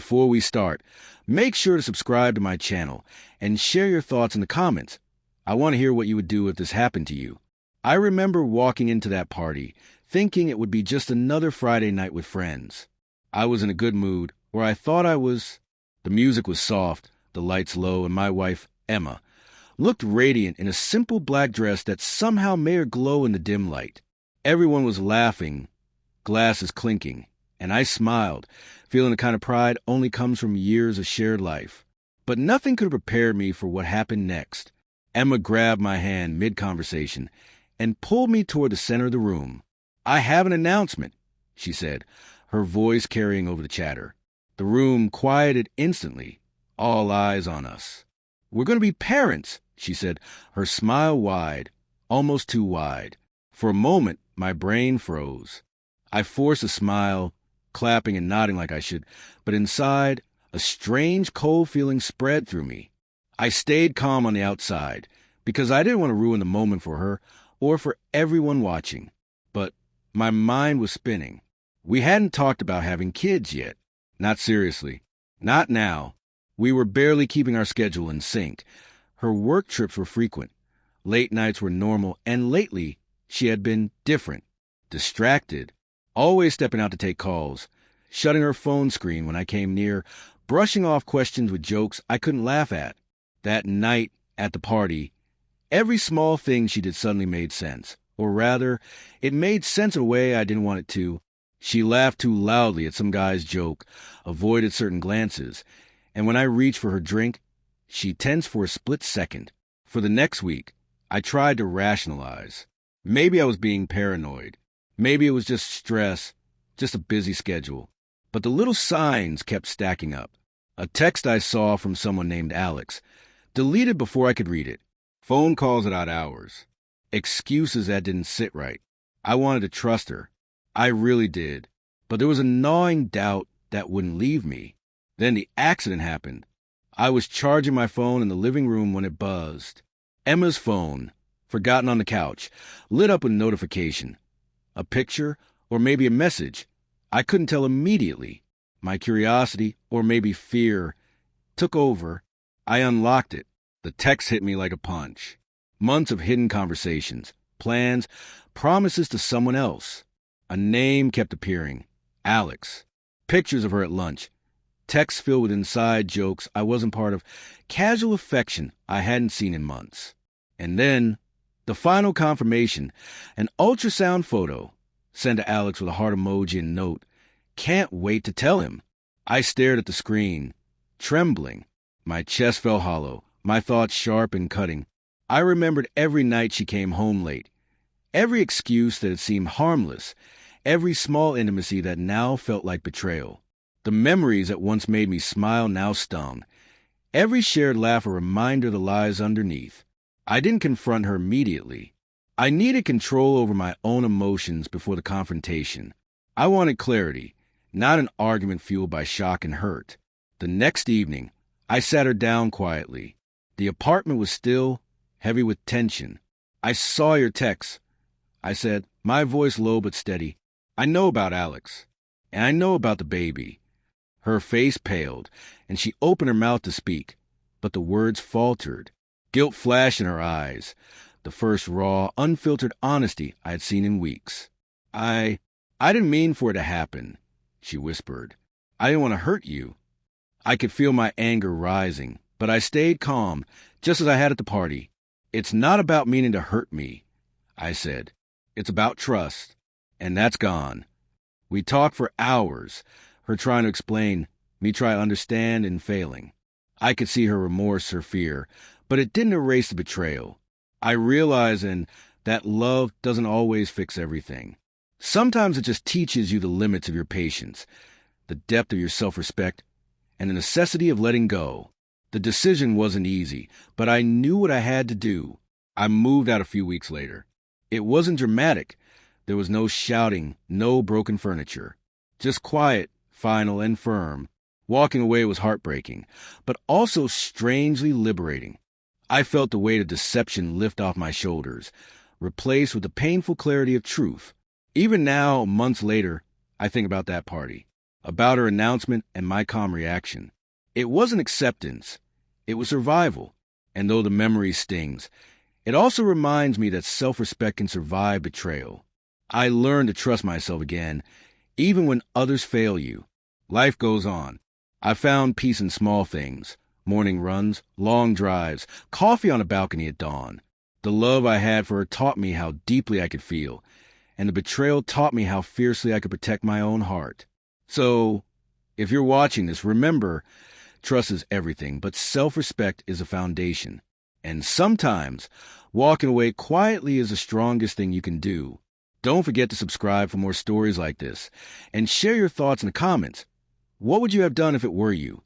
before we start, make sure to subscribe to my channel and share your thoughts in the comments. I want to hear what you would do if this happened to you. I remember walking into that party, thinking it would be just another Friday night with friends. I was in a good mood, or I thought I was. The music was soft, the lights low, and my wife, Emma, looked radiant in a simple black dress that somehow made her glow in the dim light. Everyone was laughing, glasses clinking, and I smiled, feeling the kind of pride only comes from years of shared life. But nothing could have prepared me for what happened next. Emma grabbed my hand mid-conversation and pulled me toward the center of the room. "I have an announcement," she said, her voice carrying over the chatter. The room quieted instantly, all eyes on us. "We're going to be parents," she said, her smile wide, almost too wide. For a moment, my brain froze. I forced a smile, clapping and nodding like I should, but inside, a strange cold feeling spread through me. I stayed calm on the outside, because I didn't want to ruin the moment for her or for everyone watching. But my mind was spinning. We hadn't talked about having kids yet. Not seriously. Not now. We were barely keeping our schedule in sync. Her work trips were frequent. Late nights were normal, and lately, she had been different. Distracted. Always stepping out to take calls. Shutting her phone screen when I came near. Brushing off questions with jokes I couldn't laugh at. That night, at the party, every small thing she did suddenly made sense. Or rather, it made sense in a way I didn't want it to. She laughed too loudly at some guy's joke, avoided certain glances, and when I reached for her drink, she tensed for a split second. For the next week, I tried to rationalize. Maybe I was being paranoid. Maybe it was just stress, just a busy schedule. But the little signs kept stacking up. A text I saw from someone named Alex, deleted before I could read it. Phone calls at odd hours. Excuses that didn't sit right. I wanted to trust her. I really did. But there was a gnawing doubt that wouldn't leave me. Then the accident happened. I was charging my phone in the living room when it buzzed. Emma's phone, forgotten on the couch, lit up with a notification. A picture, or maybe a message. I couldn't tell immediately. My curiosity, or maybe fear, took over. I unlocked it. The text hit me like a punch. Months of hidden conversations, plans, promises to someone else. A name kept appearing. Alex. Pictures of her at lunch. Texts filled with inside jokes I wasn't part of. Casual affection I hadn't seen in months. And then, the final confirmation, an ultrasound photo, sent to Alex with a heart emoji and note. Can't wait to tell him. I stared at the screen, trembling. My chest felt hollow, my thoughts sharp and cutting. I remembered every night she came home late, every excuse that had seemed harmless, every small intimacy that now felt like betrayal. The memories that once made me smile now stung. Every shared laugh a reminder of the lies underneath. I didn't confront her immediately. I needed control over my own emotions before the confrontation. I wanted clarity, not an argument fueled by shock and hurt. The next evening, I sat her down quietly. The apartment was still, heavy with tension. "I saw your text," I said, my voice low but steady. "I know about Alex, and I know about the baby." Her face paled, and she opened her mouth to speak, but the words faltered. Guilt flashed in her eyes, the first raw, unfiltered honesty I had seen in weeks. I didn't mean for it to happen," she whispered. "I didn't want to hurt you." I could feel my anger rising, but I stayed calm, just as I had at the party. "It's not about meaning to hurt me," I said. "It's about trust, and that's gone." We talked for hours, her trying to explain, me trying to understand and failing. I could see her remorse, her fear, but it didn't erase the betrayal. I realized then that love doesn't always fix everything. Sometimes it just teaches you the limits of your patience, the depth of your self-respect, and the necessity of letting go. The decision wasn't easy, but I knew what I had to do. I moved out a few weeks later. It wasn't dramatic. There was no shouting, no broken furniture. Just quiet, final, and firm. Walking away was heartbreaking, but also strangely liberating. I felt the weight of deception lift off my shoulders, replaced with the painful clarity of truth. Even now, months later, I think about that party. about her announcement and my calm reaction. It wasn't acceptance, it was survival. And though the memory stings, it also reminds me that self-respect can survive betrayal. I learned to trust myself again, even when others fail you. Life goes on. I found peace in small things: morning runs, long drives, coffee on a balcony at dawn. The love I had for her taught me how deeply I could feel, and the betrayal taught me how fiercely I could protect my own heart. So, if you're watching this, remember, trust is everything, but self-respect is a foundation. And sometimes, walking away quietly is the strongest thing you can do. Don't forget to subscribe for more stories like this, and share your thoughts in the comments. What would you have done if it were you?